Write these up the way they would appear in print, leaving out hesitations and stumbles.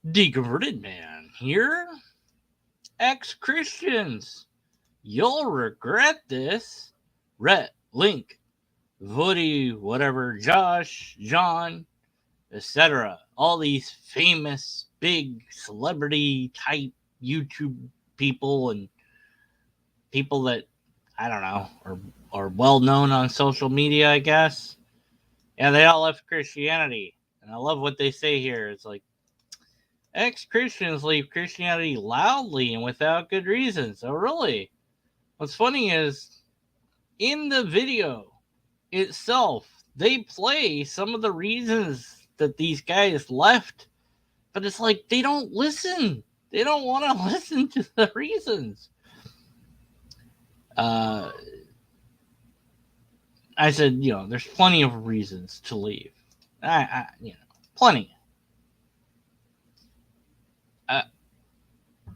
Deconverted Man here. Ex-Christians, you'll regret this. Rhett, Link, Woody, whatever, Josh, John, etc. All these famous, big celebrity type YouTube people and people that, I don't know, are well known on social media, I guess. Yeah, they all left Christianity. And I love what they say here. It's like, ex-Christians leave Christianity loudly and without good reasons. Oh, really? What's funny is, in the video itself, they play some of the reasons that these guys left, but it's like they don't listen. They don't want to listen to the reasons. I said, there's plenty of reasons to leave. Plenty.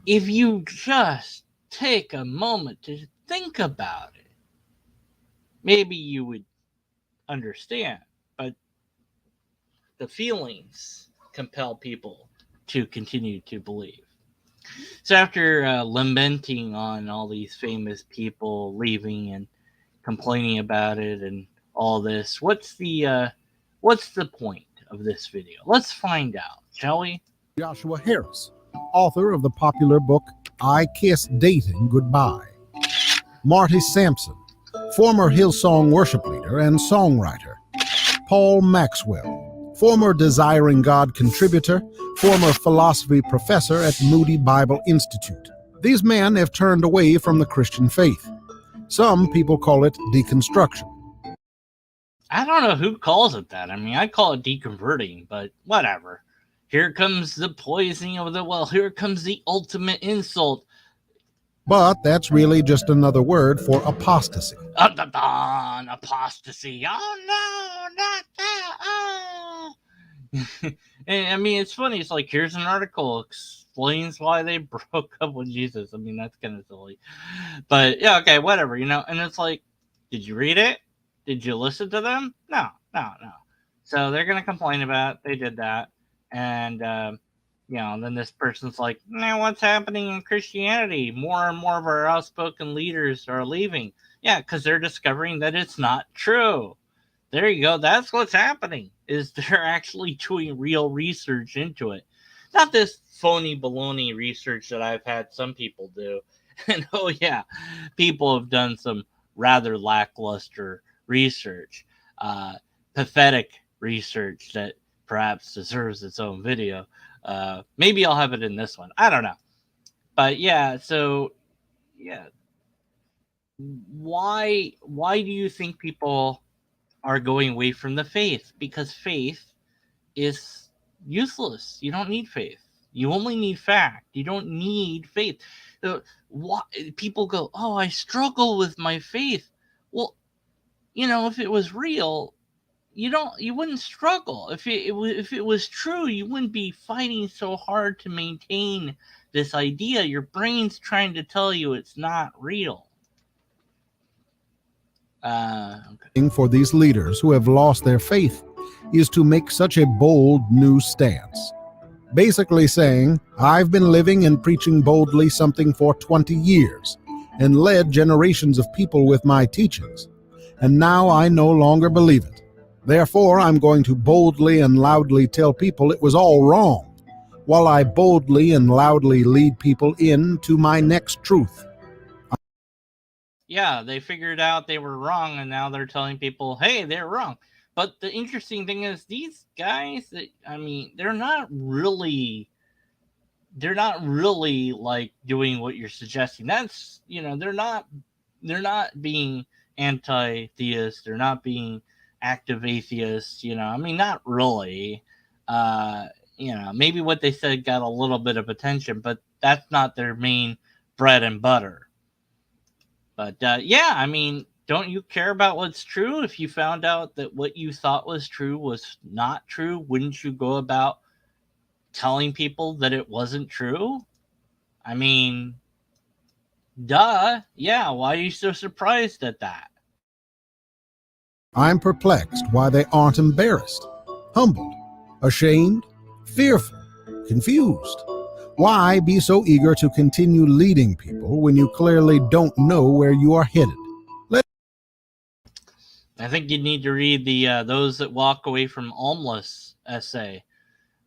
If you just take a moment to think about it, maybe you would understand. But the feelings compel people to continue to believe. So after lamenting on all these famous people leaving and complaining about it and all this, what's the point of this video? Let's find out, shall we? Joshua Harris, author of the popular book I Kiss Dating Goodbye. Marty Sampson, former Hillsong worship leader and songwriter. Paul Maxwell, former Desiring God contributor, former philosophy professor at Moody Bible Institute. These men have turned away from the Christian faith. Some people call it deconstruction. I don't know who calls it that. I mean, I call it deconverting, but whatever. Here comes the poisoning of the well. Here comes the ultimate insult. But that's really just another word for apostasy. Apostasy. Oh, no, not that. Oh. And, I mean, it's funny. It's like, here's an article explains why they broke up with Jesus. I mean, that's kind of silly. But, yeah, okay, whatever, And it's like, did you read it? Did you listen to them? No. So they're going to complain about it. They did that. And, then this person's like, now what's happening in Christianity? More and more of our outspoken leaders are leaving. Yeah, because they're discovering that it's not true. There you go. That's what's happening, is they're actually doing real research into it. Not this phony baloney research that I've had some people do. And oh yeah, people have done some rather lackluster research. Pathetic research that perhaps deserves its own video. Maybe I'll have it in this one. I don't know. But yeah, so yeah. Why do you think people are going away from the faith? Because faith is useless. You don't need faith. You only need fact. You don't need faith. People go, oh, I struggle with my faith. Well, if it was real, you wouldn't struggle. If it was true, you wouldn't be fighting so hard to maintain this idea. Your brain's trying to tell you it's not real. Okay. For these leaders who have lost their faith is to make such a bold new stance. Basically saying, I've been living and preaching boldly something for 20 years and led generations of people with my teachings, and now I no longer believe it. Therefore, I'm going to boldly and loudly tell people it was all wrong, while I boldly and loudly lead people into my next truth. Yeah, they figured out they were wrong, and now they're telling people, hey, they're wrong. But the interesting thing is, these guys, they're not really like doing what you're suggesting. That's, they're not being anti-theist. They're not being active atheists, not really. Maybe what they said got a little bit of attention, but that's not their main bread and butter. But don't you care about what's true? If you found out that what you thought was true was not true, wouldn't you go about telling people that it wasn't true? Duh. Yeah, why are you so surprised at that? I'm perplexed why they aren't embarrassed, humbled, ashamed, fearful, confused. Why be so eager to continue leading people when you clearly don't know where you are headed? I think you need to read the Those That Walk Away from Homeless essay.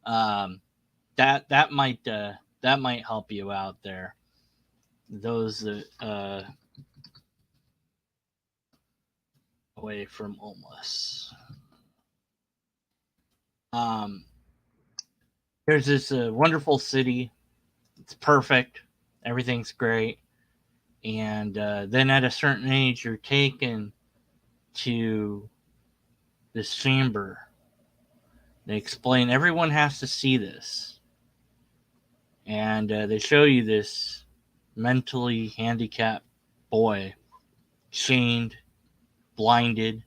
That might help you out there. Those that away from homeless. Um, there's this wonderful city. It's perfect. Everything's great. And then at a certain age, you're taken to this chamber. They explain everyone has to see this. And they show you this mentally handicapped boy, chained, blinded,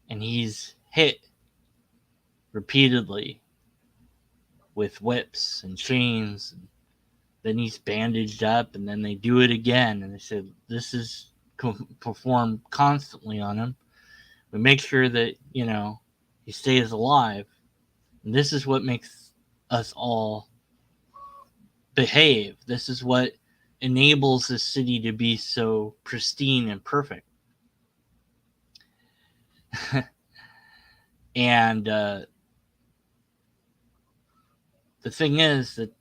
and he's hit repeatedly with whips and chains. And then he's bandaged up, and then they do it again. And they said, this is performed constantly on him. We make sure that, he stays alive. And this is what makes us all behave. This is what enables the city to be so pristine and perfect. And the thing is that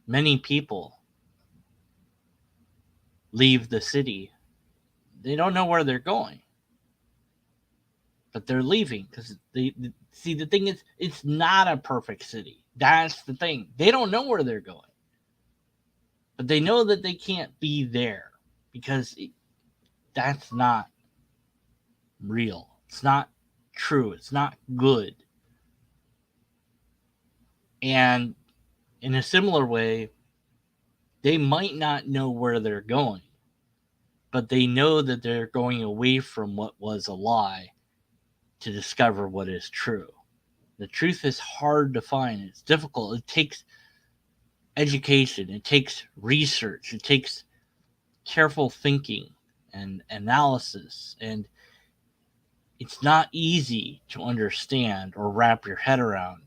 many people leave the city. They don't know where they're going, but they're leaving because they see, the thing is, it's not a perfect city. That's the thing. They don't know where they're going, but they know that they can't be there because that's not real. It's not true. It's not good. And in a similar way, they might not know where they're going, but they know that they're going away from what was a lie to discover what is true. The truth is hard to find. It's difficult. It takes education. It takes research. It takes careful thinking and analysis. And it's not easy to understand or wrap your head around.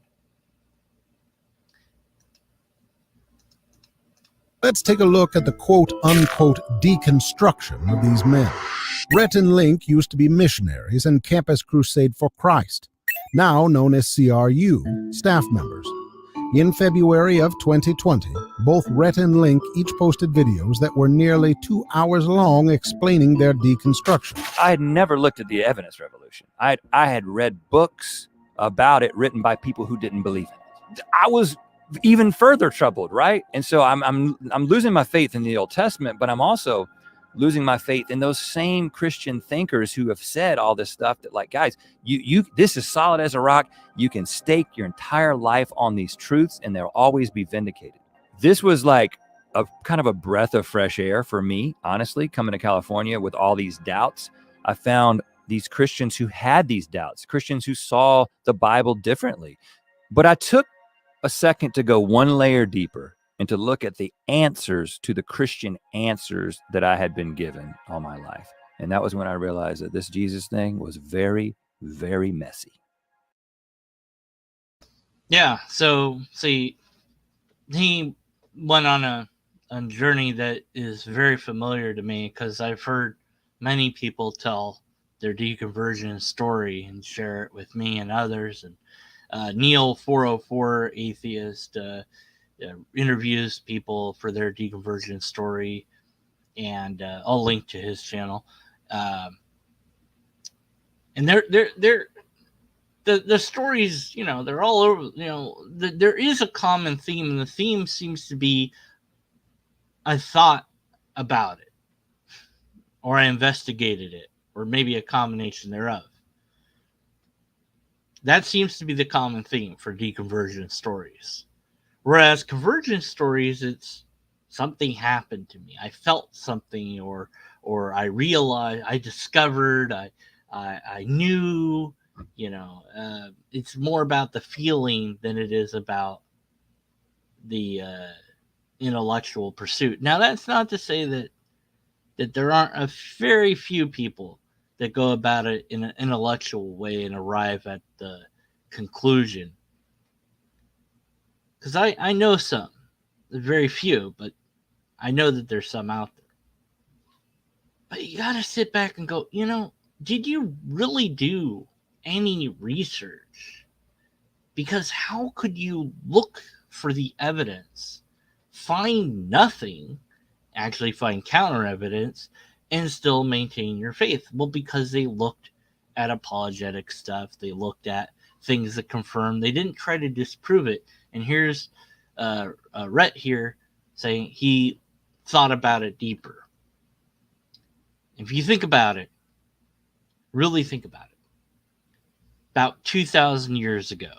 Let's take a look at the quote-unquote deconstruction of these men. Rhett and Link used to be missionaries and Campus Crusade for Christ, now known as CRU, staff members. In February of 2020, both Rhett and Link each posted videos that were nearly 2 hours long explaining their deconstruction. I had never looked at the evidence revolution. I had read books about it written by people who didn't believe in it. I was even further troubled, right? And so I'm losing my faith in the Old Testament, but I'm also losing my faith in those same Christian thinkers who have said all this stuff that, like, guys, you this is solid as a rock. You can stake your entire life on these truths and they'll always be vindicated. This was like a kind of a breath of fresh air for me, honestly, coming to California with all these doubts. I found these Christians who had these doubts, Christians who saw the Bible differently. But I took a second to go one layer deeper and to look at the answers to the Christian answers that I had been given all my life. And that was when I realized that this Jesus thing was very, very messy. Yeah, so see, he went on a journey that is very familiar to me because I've heard many people tell their deconversion story and share it with me and others. And Neil 404 Atheist interviews people for their deconversion story, and I'll link to his channel. And the stories, they're all over. There is a common theme, and the theme seems to be, I thought about it, or I investigated it, or maybe a combination thereof. That seems to be the common theme for deconversion stories. Whereas conversion stories, it's something happened to me. I felt something, or I realized, I discovered, I knew. It's more about the feeling than it is about the intellectual pursuit. Now, that's not to say that there aren't a very few people that go about it in an intellectual way and arrive at the conclusion. Because I know some, very few, but I know that there's some out there. But you got to sit back and go, did you really do any research? Because how could you look for the evidence, find nothing, actually find counter evidence, and still maintain your faith? Well, because they looked at apologetic stuff, they looked at things that confirm, they didn't try to disprove it. And here's Rhett here saying he thought about it deeper. If you think about it, really think about it, about 2,000 years ago,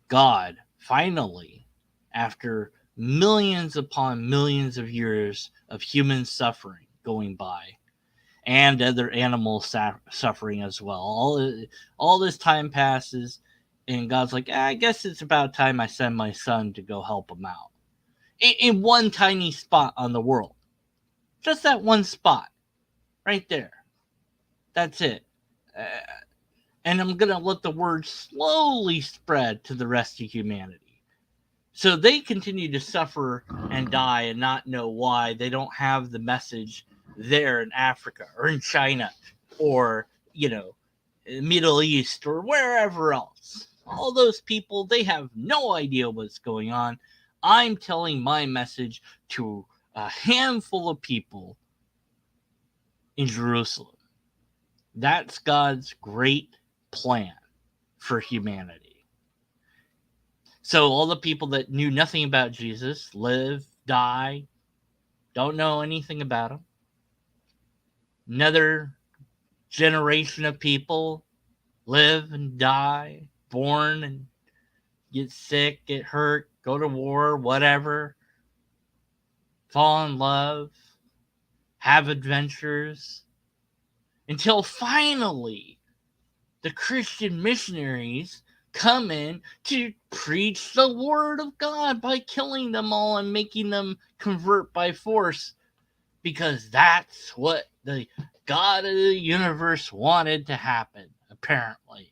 God finally, after millions upon millions of years of human suffering going by, and other animals suffering as well, all this time passes, and God's like, I guess it's about time I send my son to go help them out. In one tiny spot on the world. Just that one spot. Right there. That's it. And I'm going to let the word slowly spread to the rest of humanity. So they continue to suffer and die and not know why. They don't have the message there in Africa or in China or, Middle East or wherever else. All those people, they have no idea what's going on. I'm telling my message to a handful of people in Jerusalem. That's God's great plan for humanity. So all the people that knew nothing about Jesus, live, die, don't know anything about him. Another generation of people live and die, born and get sick, get hurt, go to war, whatever, fall in love, have adventures, until finally the Christian missionaries come in to preach the word of God by killing them all and making them convert by force, because that's what the God of the universe wanted to happen, apparently.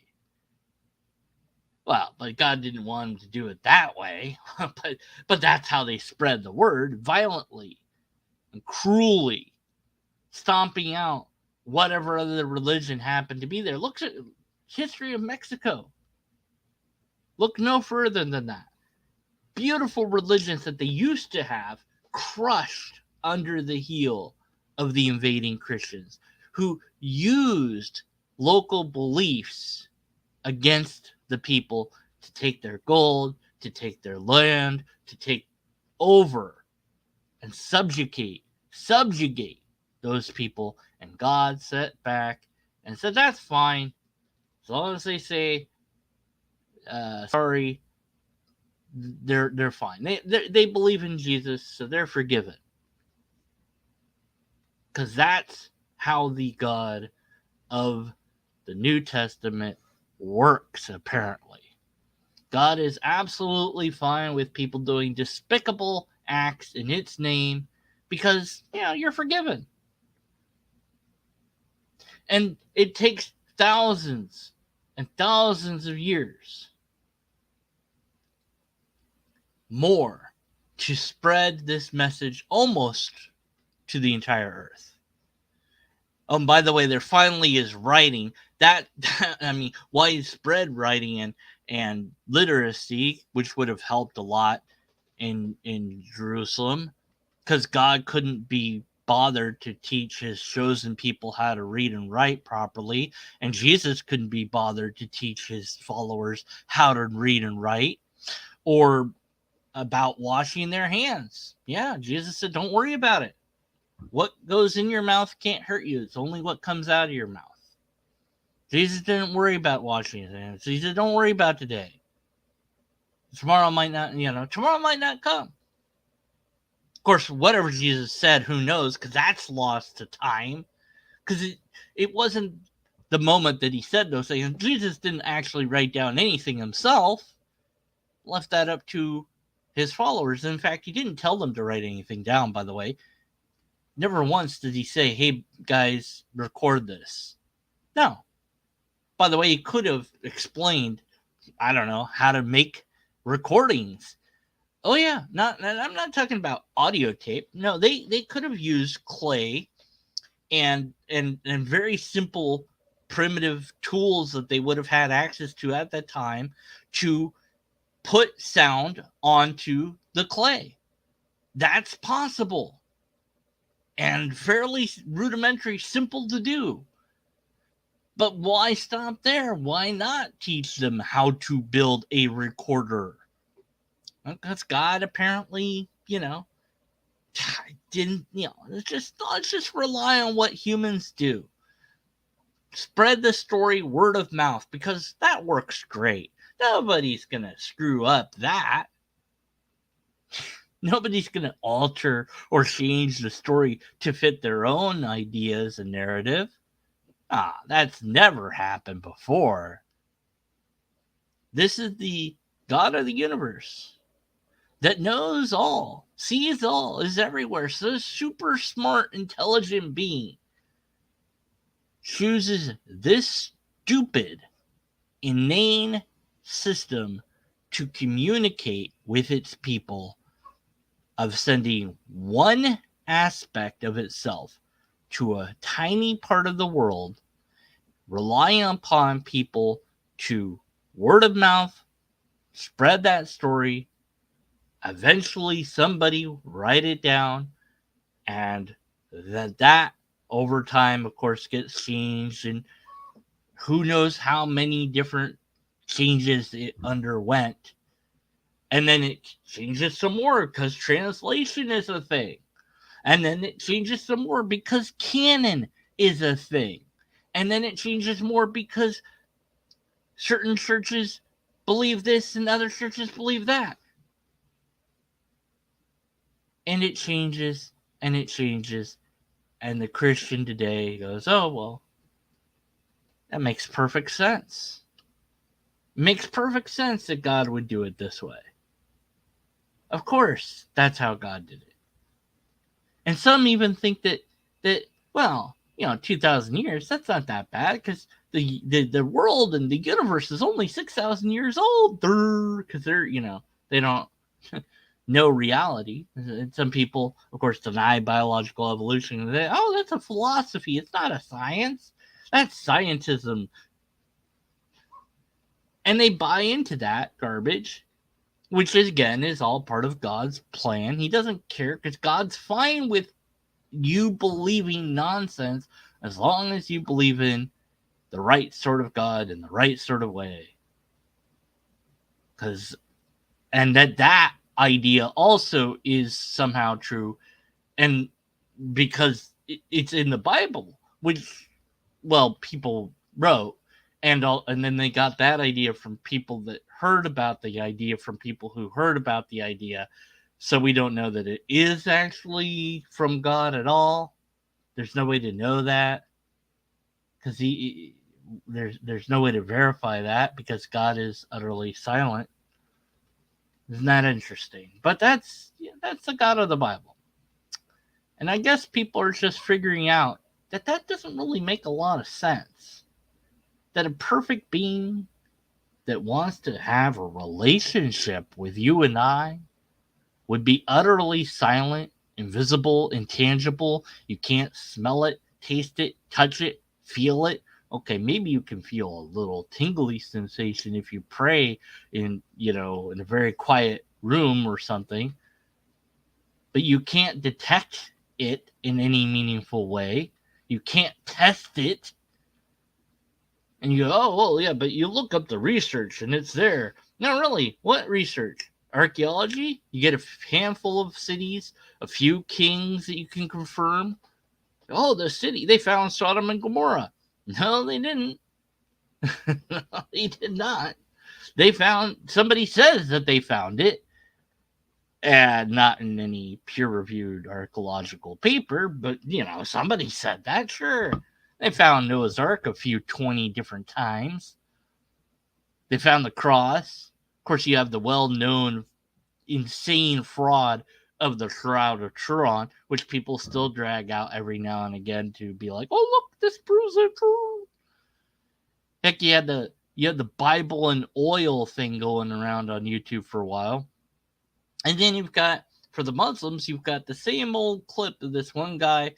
Well, but God didn't want them to do it that way. but that's how they spread the word, violently and cruelly, stomping out whatever other religion happened to be there. Look at history of Mexico. Look no further than that. Beautiful religions that they used to have crushed under the heel of the invading Christians, who used local beliefs against the people to take their gold, to take their land, to take over and subjugate those people. And God sat back and said, that's fine, as long as they say sorry, they're fine. They believe in Jesus, so they're forgiven. Because that's how the God of the New Testament works, apparently. God is absolutely fine with people doing despicable acts in its name because, you're forgiven. And it takes thousands and thousands of years more to spread this message almost to the entire earth. By the way, there finally is writing that widespread writing and literacy, which would have helped a lot in Jerusalem, because God couldn't be bothered to teach his chosen people how to read and write properly, and Jesus couldn't be bothered to teach his followers how to read and write, or about washing their hands. Yeah, Jesus said, don't worry about it. What goes in your mouth can't hurt you. It's only what comes out of your mouth. Jesus didn't worry about washing his hands. He said, don't worry about today. Tomorrow might not come. Of course, whatever Jesus said, who knows, because that's lost to time. Because it wasn't the moment that he said those things. Jesus didn't actually write down anything himself. Left that up to his followers. In fact, he didn't tell them to write anything down, by the way. Never once did he say, hey, guys, record this. No. By the way, he could have explained, I don't know, how to make recordings. Oh yeah, I'm not talking about audio tape. No, they could have used clay and very simple primitive tools that they would have had access to at that time to put sound onto the clay. That's possible and fairly rudimentary, simple to do. But why stop there? Why not teach them how to build a recorder? Because God apparently, didn't, let's just rely on what humans do. Spread the story word of mouth because that works great. Nobody's going to screw up that. Nobody's going to alter or change the story to fit their own ideas and narrative. That's never happened before. This is the God of the universe that knows all, sees all, is everywhere. So, super smart, intelligent being chooses this stupid, inane system to communicate with its people, of sending one aspect of itself to a tiny part of the world, relying upon people to word of mouth spread that story. Eventually somebody write it down, and that over time of course gets changed, and who knows how many different changes it underwent. And then it changes some more because translation is a thing. And then it changes some more because canon is a thing. And then it changes more because certain churches believe this and other churches believe that. And it changes and it changes. And the Christian today goes, oh, well, that makes perfect sense. It makes perfect sense that God would do it this way. Of course, that's how God did it. And some even think that well, 2,000 years, that's not that bad because the world and the universe is only 6,000 years old. Because they don't know reality. And some people, of course, deny biological evolution. And they, oh, that's a philosophy. It's not a science. That's scientism. And they buy into that garbage, which is, again, is all part of God's plan. He doesn't care because God's fine with you believing nonsense as long as you believe in the right sort of God in the right sort of way. And that idea also is somehow true, and because it's in the Bible, which, well, people wrote, and then they got that idea from people that heard about the idea from people who heard about the idea. So we don't know that it is actually from God at all. There's no way to know that because there's no way to verify that because God is utterly silent. Isn't that interesting? But that's the God of the Bible, and I guess people are just figuring out that doesn't really make a lot of sense. That a perfect being that wants to have a relationship with you and I would be utterly silent, invisible, intangible. You can't smell it, taste it, touch it, feel it. Okay, maybe you can feel a little tingly sensation if you pray in a very quiet room or something, but you can't detect it in any meaningful way. You can't test it. And you go, oh, well, yeah, but you look up the research and it's there. No, really, what research? Archaeology? You get a handful of cities, a few kings that you can confirm. Oh, the city, they found Sodom and Gomorrah. No, they didn't. No, they did not. Somebody says that they found it, and not in any peer-reviewed archaeological paper, but, somebody said that, sure. They found Noah's Ark a few 20 different times. They found the cross. Of course, you have the well-known insane fraud of the Shroud of Turin, which people still drag out every now and again to be like, "Oh, look, this proves it true." Heck, you had the Bible and oil thing going around on YouTube for a while. And then you've got, for the Muslims, you've got the same old clip of this one guy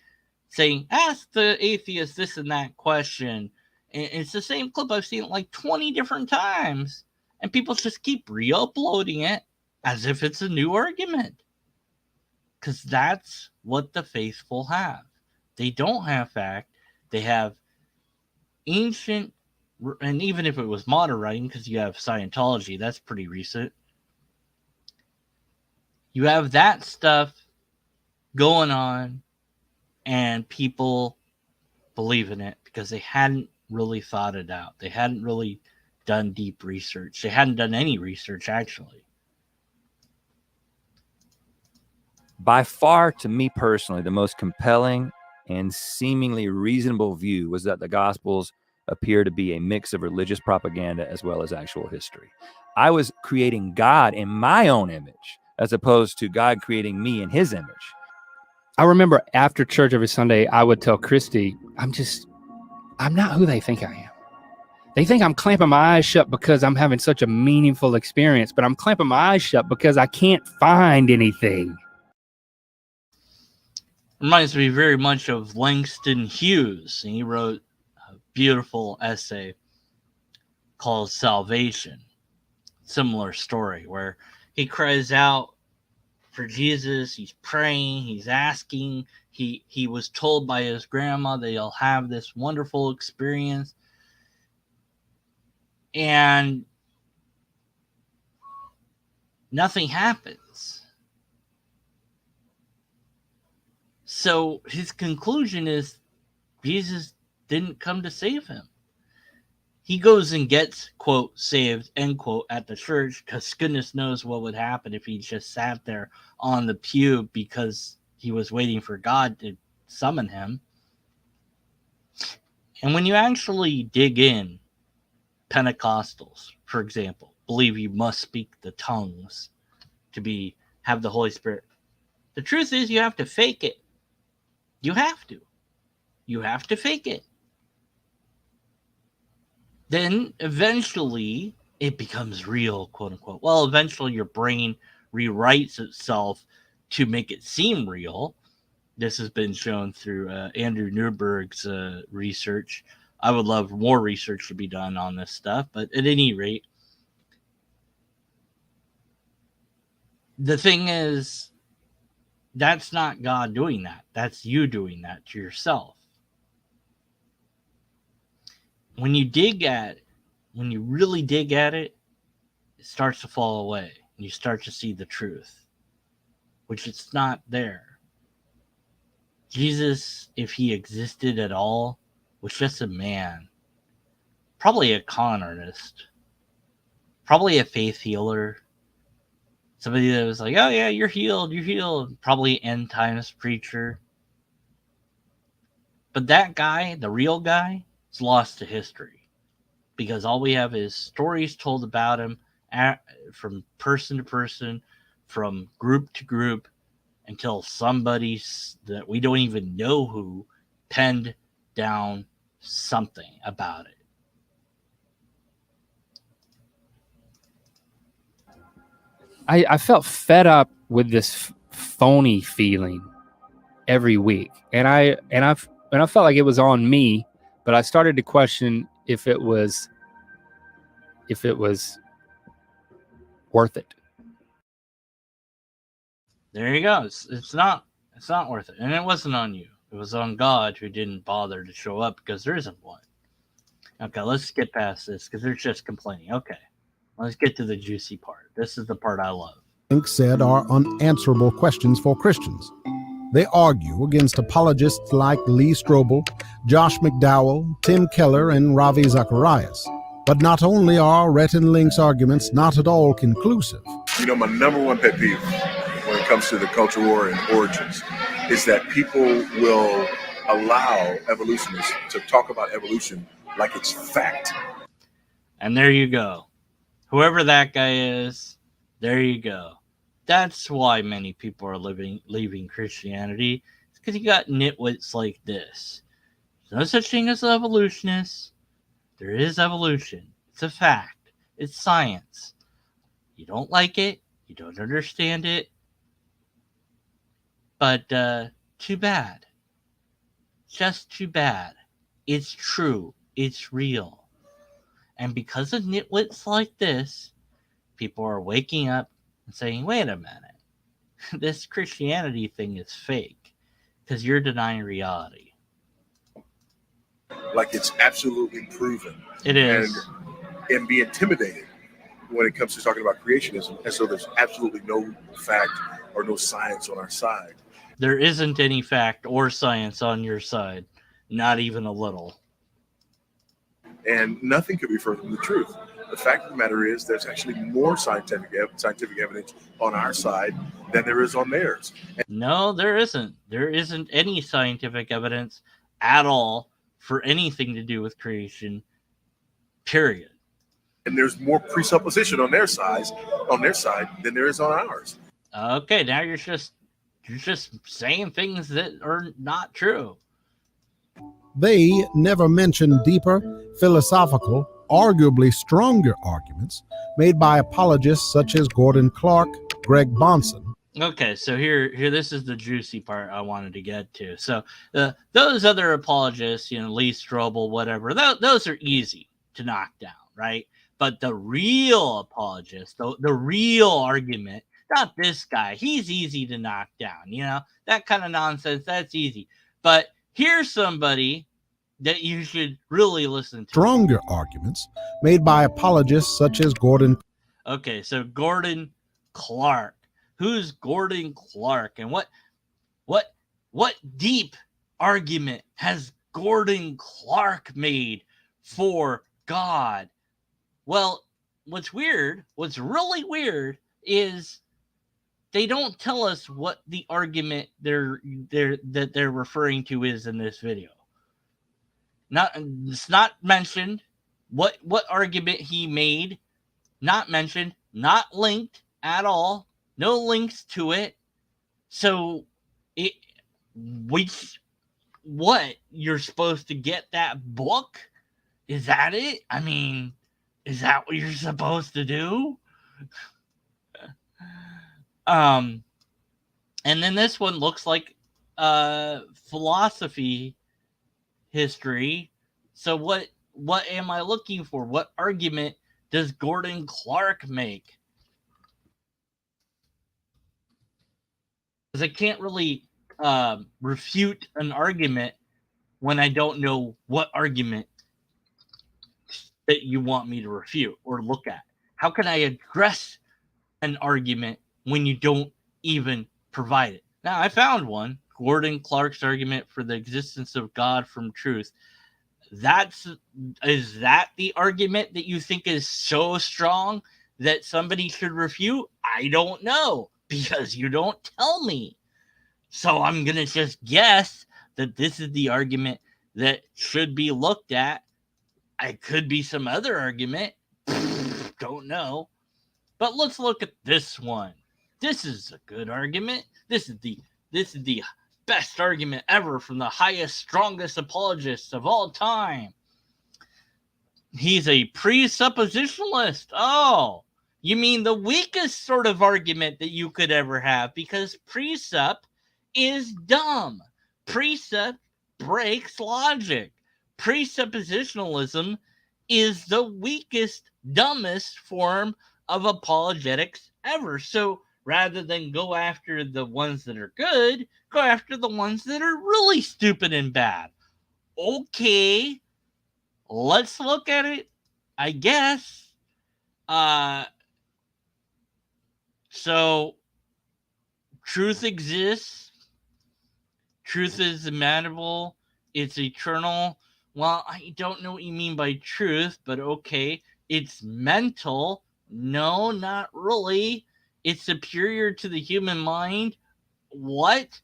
saying, ask the atheist this and that question. And it's the same clip. I've seen it like 20 different times. And people just keep re-uploading it as if it's a new argument. Because that's what the faithful have. They don't have fact. They have ancient, and even if it was modern writing, because you have Scientology, that's pretty recent. You have that stuff going on, and people believe in it because they hadn't really thought it out. They hadn't really done deep research. They hadn't done any research, actually. By far, to me personally, the most compelling and seemingly reasonable view was that the Gospels appear to be a mix of religious propaganda as well as actual history. I was creating God in my own image, as opposed to God creating me in his image. I remember after church every Sunday, I would tell Christy, I'm not who they think I am. They think I'm clamping my eyes shut because I'm having such a meaningful experience, but I'm clamping my eyes shut because I can't find anything. Reminds me very much of Langston Hughes, and he wrote a beautiful essay called Salvation. Similar story where he cries out for Jesus, he's praying, he's asking. He was told by his grandma that he'll have this wonderful experience. And nothing happens. So his conclusion is Jesus didn't come to save him. He goes and gets, quote, saved, end quote, at the church, because goodness knows what would happen if he just sat there on the pew because he was waiting for God to summon him. And when you actually dig in, Pentecostals, for example, believe you must speak the tongues to have the Holy Spirit. The truth is you have to fake it. You have to. You have to fake it. Then eventually it becomes real, quote unquote. Well, eventually your brain rewrites itself to make it seem real. This has been shown through Andrew Newberg's research. I would love more research to be done on this stuff, but at any rate, the thing is, that's not God doing that. That's you doing that to yourself. When you really dig at it, it starts to fall away. And you start to see the truth, which it's not there. Jesus, if he existed at all, was just a man. Probably a con artist. Probably a faith healer. Somebody that was like, oh yeah, you're healed. Probably end times preacher. But that guy, the real guy, is lost to history. Because all we have is stories told about him from person to person, from group to group, until somebody that we don't even know who penned down something about it. I felt fed up with this phony feeling every week, and I felt like it was on me, but I started to question if it was worth it. There you go. It's not worth it, and it wasn't on you. It was on God, who didn't bother to show up because there isn't one. Okay, let's get past this because they're just complaining. Okay, let's get to the juicy part. This is the part I love. Said are unanswerable questions for Christians. They argue against apologists like Lee Strobel, Josh McDowell, Tim Keller, and Ravi Zacharias. But not only are Rhett and Link's arguments not at all conclusive. You know, my number one pet peeve when it comes to the culture war and origins is that people will allow evolutionists to talk about evolution like it's fact. And there you go. Whoever that guy is, there you go. That's why many people are leaving Christianity. It's because you got nitwits like this. There's no such thing as evolutionists. There is evolution. It's a fact. It's science. You don't like it, You don't understand it, but too bad. Just too bad. It's true. It's real. And because of nitwits like this, people are waking up and saying, wait a minute, this Christianity thing is fake because you're denying reality. Like it's absolutely proven. It is. And be intimidated when it comes to talking about creationism. And so there's absolutely no fact or no science on our side. There isn't any fact or science on your side, not even a little. And nothing could be further from the truth. The fact of the matter is there's actually more scientific evidence on our side than there is on theirs. No, there isn't. There isn't any scientific evidence at all for anything to do with creation, period. And there's more presupposition on their side than there is on ours. Okay, now you're just saying things that are not true. They never mention deeper, philosophical, arguably stronger arguments made by apologists such as Gordon Clark, Greg Bonson. Okay, so here, this is the juicy part I wanted to get to. So those other apologists, Lee Strobel, whatever, those are easy to knock down, right? But the real apologist, the real argument, not this guy, he's easy to knock down, that kind of nonsense, that's easy. But here's somebody that you should really listen to. Stronger arguments made by apologists such as Gordon. Okay, so Gordon Clark. Who's Gordon Clark? And what deep argument has Gordon Clark made for God? Well, what's really weird is they don't tell us what the argument they're referring to is in this video. It's not mentioned what argument he made. Not mentioned. Not linked at all. No links to it. So what? You're supposed to get that book? Is that it? I mean, is that what you're supposed to do? And then this one looks like philosophy history. So what am I looking for? What argument does Gordon Clark make? Because I can't really refute an argument when I don't know what argument that you want me to refute or look at. How can I address an argument when you don't even provide it? Now, I found one. Gordon Clark's argument for the existence of God from truth. Is that the argument that you think is so strong that somebody should refute? I don't know, because you don't tell me. So I'm going to just guess that this is the argument that should be looked at. It could be some other argument. Don't know. But let's look at this one. This is a good argument. This is the best argument ever from the highest, strongest apologist of all time. He's a presuppositionalist. Oh, you mean the weakest sort of argument that you could ever have, because presup is dumb. Precept breaks logic. Presuppositionalism is the weakest, dumbest form of apologetics ever. So rather than go after the ones that are good, go after the ones that are really stupid and bad. Okay, let's look at it, I guess. So truth exists. Truth is immutable. It's eternal. Well, I don't know what you mean by truth, but okay. It's mental. No, not really. It's superior to the human mind. What?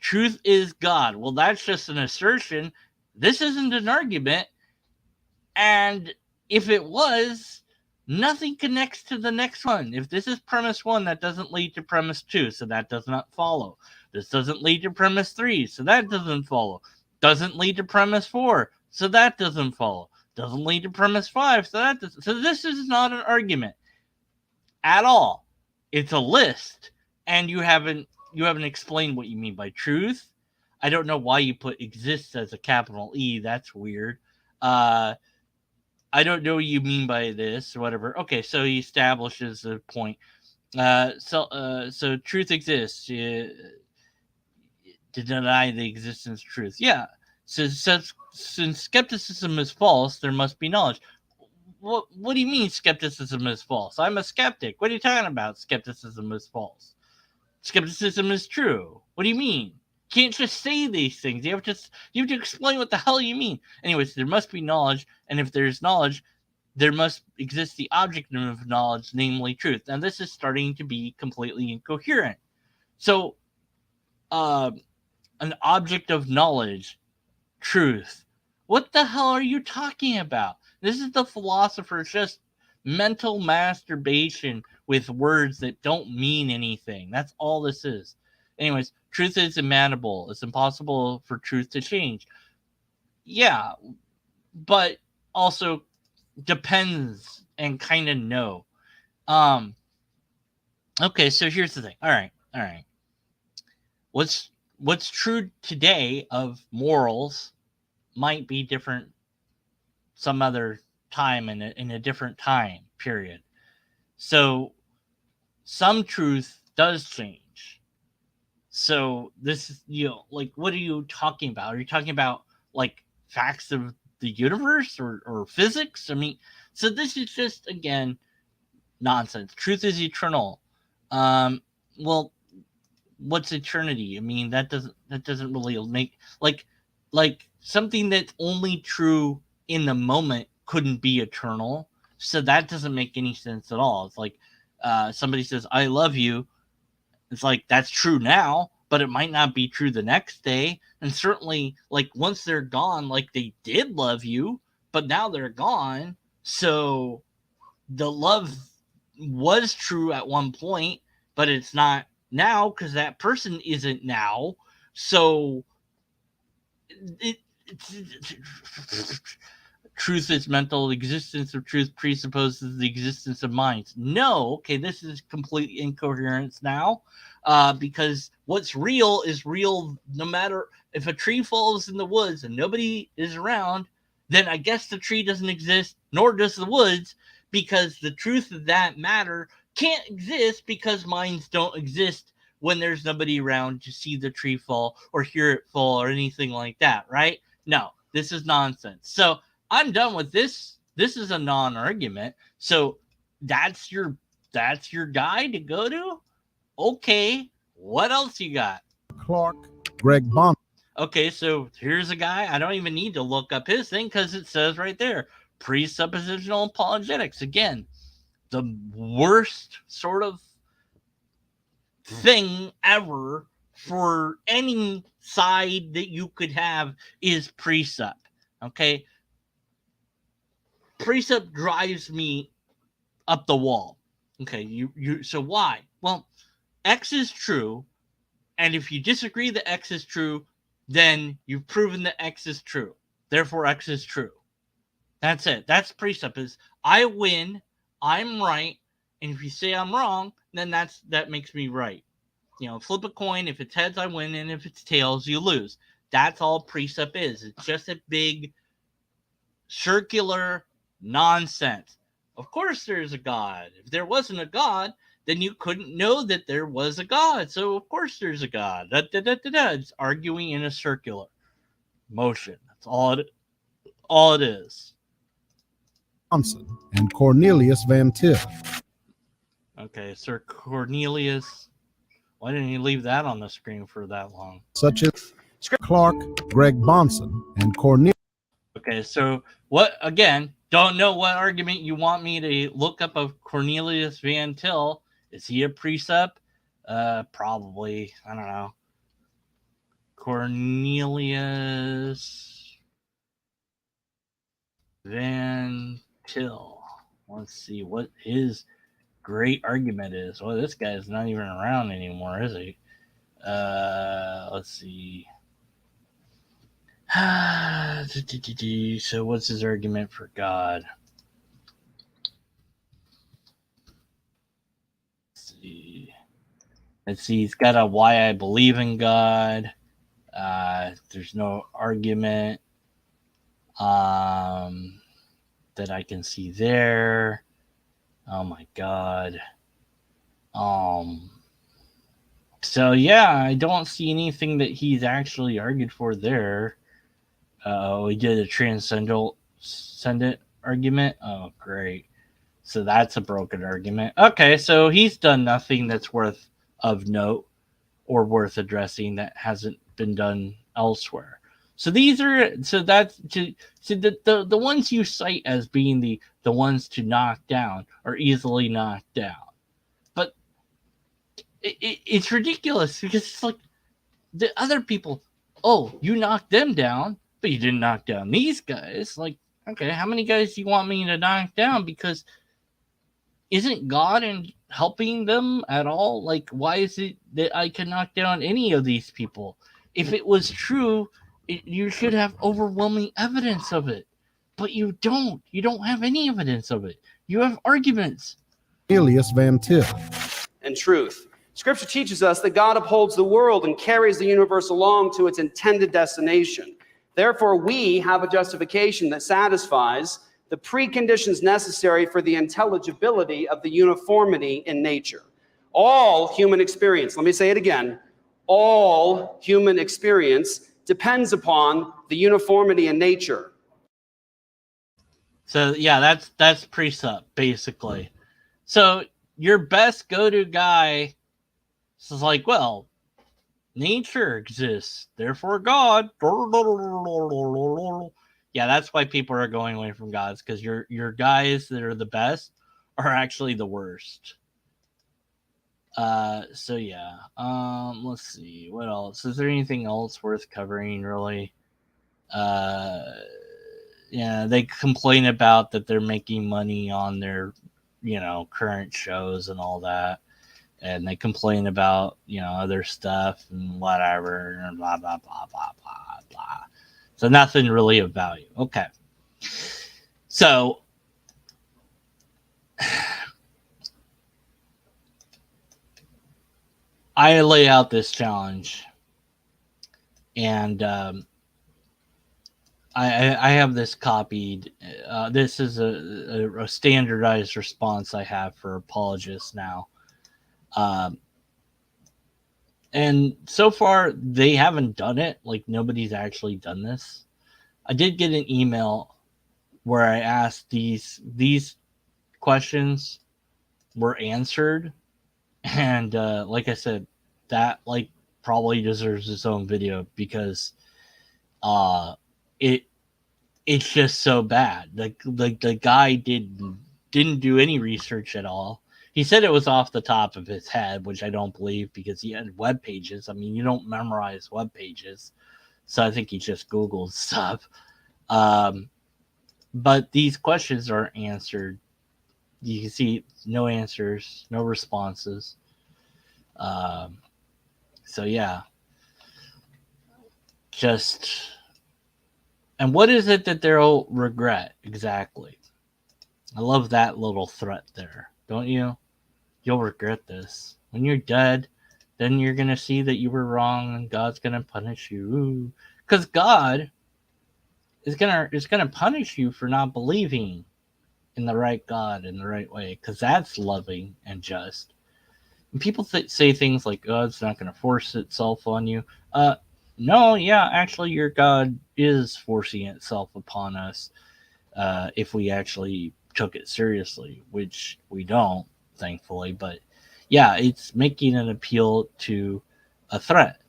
Truth is God. Well, that's just an assertion. This isn't an argument. And if it was, nothing connects to the next one. If this is premise 1, that doesn't lead to premise 2, so that does not follow. This doesn't lead to premise 3, so that doesn't follow. Doesn't lead to premise 4, so that doesn't follow. Doesn't lead to premise 5, so that doesn't. So this is not an argument at all. it's a list, and you haven't explained what you mean by truth. I don't know why you put exists as a capital E. That's weird. I don't know what you mean by this or whatever. Okay, so he establishes a point. So truth exists. To deny the existence of truth. Yeah. So, since skepticism is false, there must be knowledge. What do you mean skepticism is false? I'm a skeptic. What are you talking about? Skepticism is false. Skepticism is true. What do you mean? You can't just say these things. You have to explain what the hell you mean. Anyways, there must be knowledge, and if there's knowledge, there must exist the object of knowledge, namely truth. Now this is starting to be completely incoherent. So, an object of knowledge, truth. What the hell are you talking about? This is the philosopher's just mental masturbation with words that don't mean anything. That's all this is. Anyways, truth is immutable. It's impossible for truth to change. Yeah, but also depends and kind of no. Okay, so here's the thing. All right. What's true today of morals might be different some other time in a different time period. So some truth does change. So this is, like, what are you talking about? Are you talking about like facts of the universe or physics? I mean, so this is just, again, nonsense. Truth is eternal. Well, what's eternity? I mean, that doesn't really make like something that's only true in the moment couldn't be eternal. So that doesn't make any sense at all. It's like somebody says, I love you. It's like, that's true now, but it might not be true the next day. And certainly, like, once they're gone, like, they did love you, but now they're gone. So the love was true at one point, but it's not now because that person isn't now. So truth is mental. Existence of truth presupposes the existence of minds. No, okay, this is complete incoherence now, because what's real is real no matter if a tree falls in the woods and nobody is around, then I guess the tree doesn't exist, nor does the woods, because the truth of that matter can't exist because minds don't exist when there's nobody around to see the tree fall or hear it fall or anything like that, right? No, this is nonsense. So I'm done with this. This is a non-argument. So that's your guy to go to? Okay. What else you got? Clark, Greg Bond. Okay, so here's a guy. I don't even need to look up his thing because it says right there. Presuppositional apologetics. Again, the worst sort of thing ever for any side that you could have is presup. Okay? Presup drives me up the wall. Okay, you so why? Well, X is true, and if you disagree that X is true, then you've proven that X is true. Therefore, X is true. That's it. That's presup. Is I win, I'm right, and if you say I'm wrong, then that makes me right. Flip a coin. If it's heads, I win, and if it's tails, you lose. That's all presup is. It's just a big circular nonsense. Of course there's a God. If there wasn't a God, then you couldn't know that there was a God. So of course there's a God. It's arguing in a circular motion. That's all it is. Johnson and Cornelius Van Til. Okay, Sir Cornelius. Why didn't you leave that on the screen for that long? Such as Clark, Greg Bonson, and Cornelius. Okay, so what, again, don't know what argument you want me to look up of Cornelius Van Til. Is he a presup? Probably. I don't know. Cornelius Van Til. Let's see what his great argument is. Well, this guy's not even around anymore, is he? Let's see. So what's his argument for God? Let's Let's see. He's got a why I believe in God. There's no argument that I can see there. Oh my God. So yeah, I don't see anything that he's actually argued for there. We did a transcendent argument. Oh, great. So that's a broken argument. Okay, so he's done nothing that's worth of note or worth addressing that hasn't been done elsewhere. So these are that's the ones you cite as being the ones to knock down are easily knocked down. But it's ridiculous because it's like the other people, oh, you knocked them down, but you didn't knock down these guys. Like, okay, how many guys do you want me to knock down? Because isn't God in helping them at all? Like, why is it that I can knock down any of these people? If it was true, you should have overwhelming evidence of it. But you don't. You don't have any evidence of it. You have arguments. Elias Van Til. And truth. Scripture teaches us that God upholds the world and carries the universe along to its intended destination. Therefore, we have a justification that satisfies the preconditions necessary for the intelligibility of the uniformity in nature. All human experience, let me say it again, all human experience depends upon the uniformity in nature. So yeah, that's precept basically. So your best go-to guy is like, well, nature exists, therefore God. Yeah, that's why people are going away from gods, because your guys that are the best are actually the worst. So yeah. Let's see. What else? Is there anything else worth covering, really? Yeah, they complain about that they're making money on their, current shows and all that. And they complain about, other stuff and whatever, and blah, blah, blah, blah, blah, blah. So nothing really of value. Okay. So I lay out this challenge, and I have this copied. This is a standardized response I have for apologists now. And so far, they haven't done it. Like, nobody's actually done this. I did get an email where I asked these questions were answered. And like I said, that probably deserves its own video, because it's just so bad. The guy didn't do any research at all. He said it was off the top of his head, which I don't believe, because he had web pages. I mean, you don't memorize web pages. So I think he just Googled stuff. But these questions are answered. You can see no answers, no responses. So yeah. And what is it that they'll regret exactly? I love that little threat there, don't you? You'll regret this. When you're dead, then you're going to see that you were wrong and God's going to punish you. Because God is going to punish you for not believing in the right God in the right way, because that's loving and just. And people say things like, God's not going to force itself on you. No, yeah, actually your God is forcing itself upon us if we actually took it seriously, which we don't, thankfully. But yeah, it's making an appeal to a threat.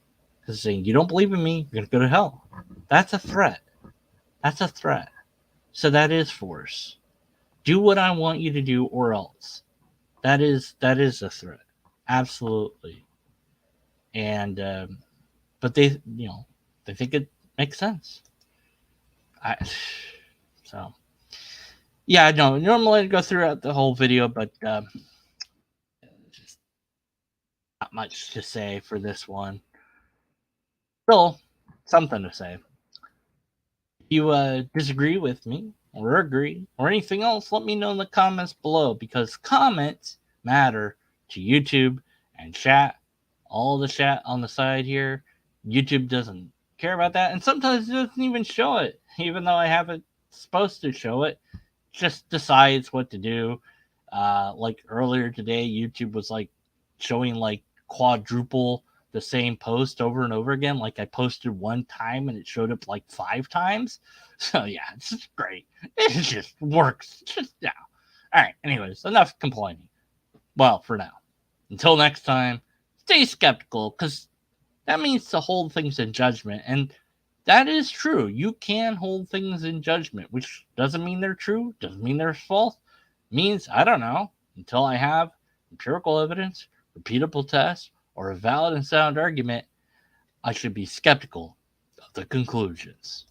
It's saying, you don't believe in me, you're going to go to hell. That's a threat. That's a threat. So that is force. Do what I want you to do or else. That is a threat. Absolutely. And but they think it makes sense. So yeah, no, normally I'd go throughout the whole video, but just not much to say for this one. Still, something to say. If you disagree with me or agree or anything else, let me know in the comments below, because comments matter to YouTube and chat, all the chat on the side here. YouTube doesn't care about that, and sometimes it doesn't even show it, even though I have it supposed to show it. Just decides what to do. Like earlier today, YouTube was like showing like quadruple the same post over and over again. Like I posted one time and it showed up like 5 times. So yeah, it's just great. It just works. Just yeah. All right. Anyways, enough complaining. Well, for now. Until next time, stay skeptical, because that means to hold things in judgment. And that is true. You can hold things in judgment, which doesn't mean they're true, doesn't mean they're false. It means, I don't know, until I have empirical evidence, repeatable tests, or a valid and sound argument, I should be skeptical of the conclusions.